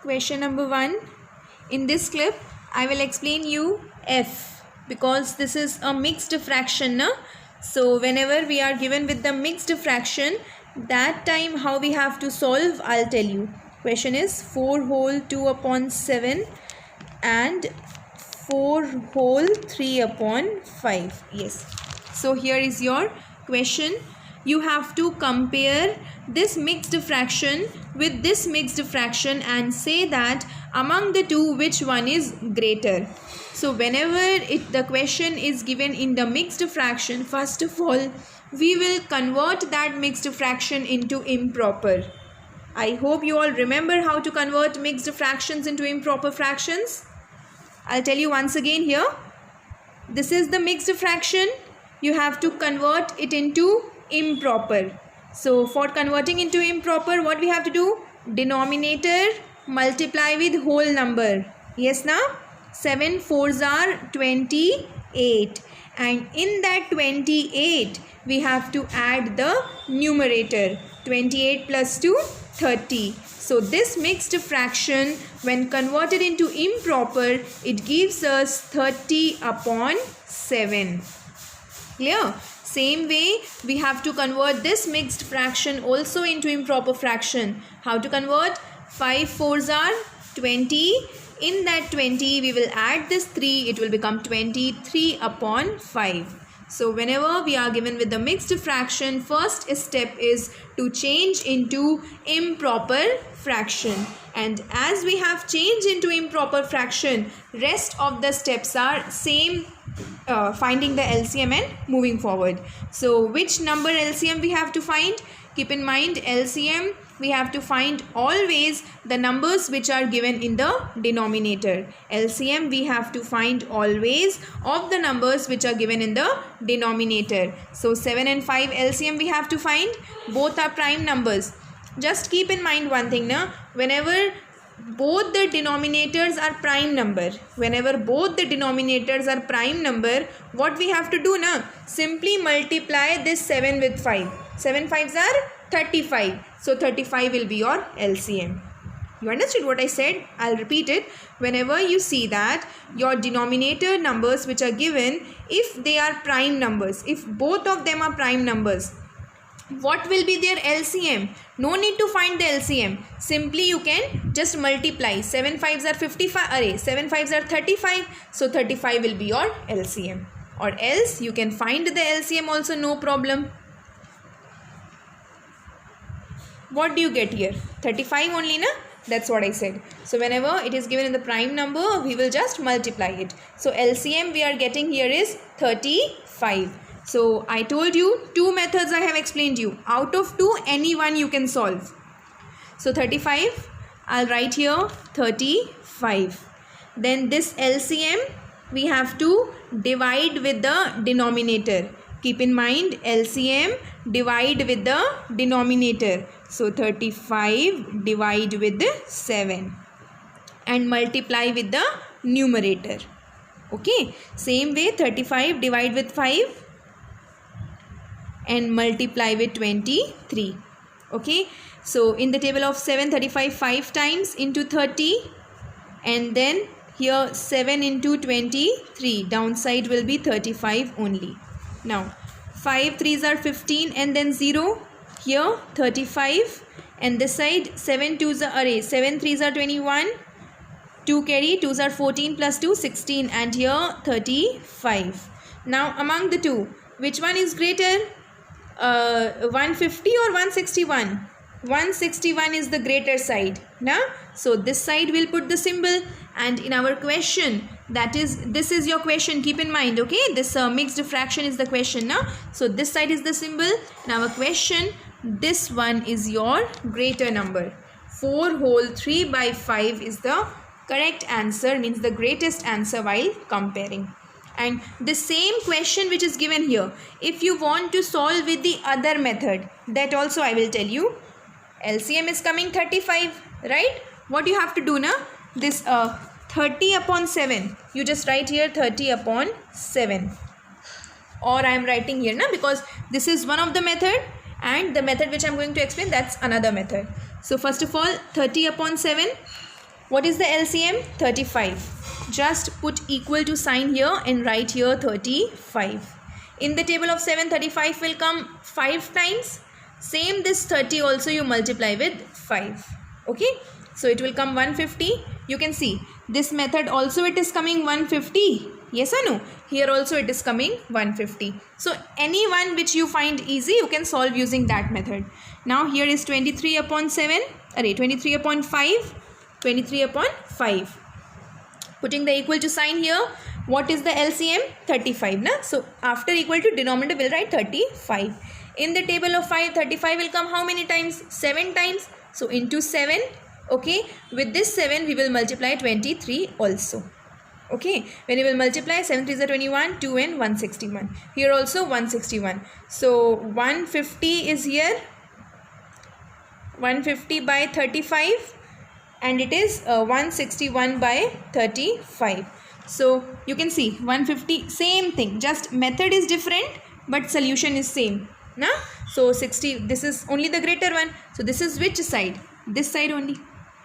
question number 1. In this clip, I will explain you f, because this is a mixed fraction, na? So whenever we are given with the mixed fraction, that time how we have to solve, I'll tell you. Question is 4 whole 2 upon 7 and 4 whole 3 upon 5. Yes. So here is your question. You have to compare this mixed fraction with this mixed fraction and say that among the two which one is greater. So whenever the question is given in the mixed fraction, first of all we will convert that mixed fraction into improper. I hope you all remember how to convert mixed fractions into improper fractions. I'll tell you once again here. This is the mixed fraction. You have to convert it into improper. So for converting into improper, what we have to do? Denominator multiply with whole number. Yes, now 7 4s are 28, and in that 28 we have to add the numerator. 28 plus 2, 30. So this mixed fraction, when converted into improper, it gives us 30 upon 7. Clear? Same way we have to convert this mixed fraction also into improper fraction. How to convert? 5 4s are 20. In that 20 we will add this 3. It will become 23 upon 5. So whenever we are given with the mixed fraction, first step is to change into improper fraction. And as we have changed into improper fraction, rest of the steps are same, finding the LCM and moving forward. So which number LCM we have to find? Keep in mind, LCM we have to find always the numbers which are given in the denominator. LCM we have to find always of the numbers which are given in the denominator. So 7 and 5 LCM we have to find. Both are prime numbers. Just keep in mind one thing, na? Whenever both the denominators are prime number, what we have to do, na? Simply multiply this 7 with 5. 7 5s are 35. So 35 will be your LCM. You understood what I said? I'll repeat it. Whenever you see that your denominator numbers which are given, if they are prime numbers, if both of them are prime numbers, what will be their LCM? No need to find the LCM. Simply you can just multiply. 7 5s are 55. 7 5s are 35. So 35 will be your LCM. Or else you can find the LCM also, no problem. What do you get here? 35 only, na? That's what I said. So whenever it is given in the prime number, we will just multiply it. So LCM we are getting here is 35. So I told you two methods I have explained you. Out of two, any one you can solve. So 35, I'll write here 35. Then this LCM we have to divide with the denominator. Keep in mind, LCM divide with the denominator. So 35 divide with 7 and multiply with the numerator. Okay. Same way 35 divide with 5 and multiply with 23. Okay. So in the table of 7, 35 5 times into 30, and then here 7 into 23. Downside will be 35 only. Now 5 3s are 15 and then 0. Here 35, and this side 7 2s are 7 3s are 21. 2 carry, 2s are 14 plus 2 16, and here 35. Now among the two, which one is greater? 150 or 161? 161 is the greater side. Now, so this side will put the symbol, and in our question, that is, this is your question, keep in mind, okay? This mixed fraction is the question now. So this side is the symbol. In our question, this one is your greater number. 4 whole 3 by 5 is the correct answer, means the greatest answer while comparing. And the same question which is given here, if you want to solve with the other method, that also I will tell you. LCM is coming 35, right? What you have to do now? This 30 upon 7. You just write here 30 upon 7. Or I am writing here now, because this is one of the method, and the method which I am going to explain, that's another method. So first of all, 30 upon 7. What is the LCM? 35. Just put equal to sign here and write here 35. In the table of 7, 35 will come 5 times. Same this 30 also you multiply with 5. Okay. So it will come 150. You can see this method also it is coming 150. Yes or no? Here also it is coming 150. So any one which you find easy you can solve using that method. Now here is 23 upon 7. 23 upon 5. 23 upon 5. Putting the equal to sign here. What is the LCM? 35. Na? So after equal to denominator will write 35. In the table of 5, 35 will come how many times? 7 times. So into 7. Okay. With this 7 we will multiply 23 also. Okay. When we will multiply 7 3 is 21, 2 and 161. Here also 161. So 150 is here. 150 by 35. And it is 161 by 35. So you can see 150 same thing, just method is different but solution is same. Now so 60, this is only the greater one. So this is which side? This side only.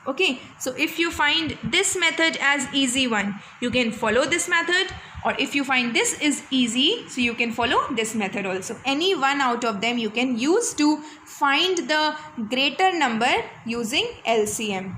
Okay. So if you find this method as easy one, you can follow this method, or if you find this is easy, so you can follow this method also. Any one out of them you can use to find the greater number using LCM.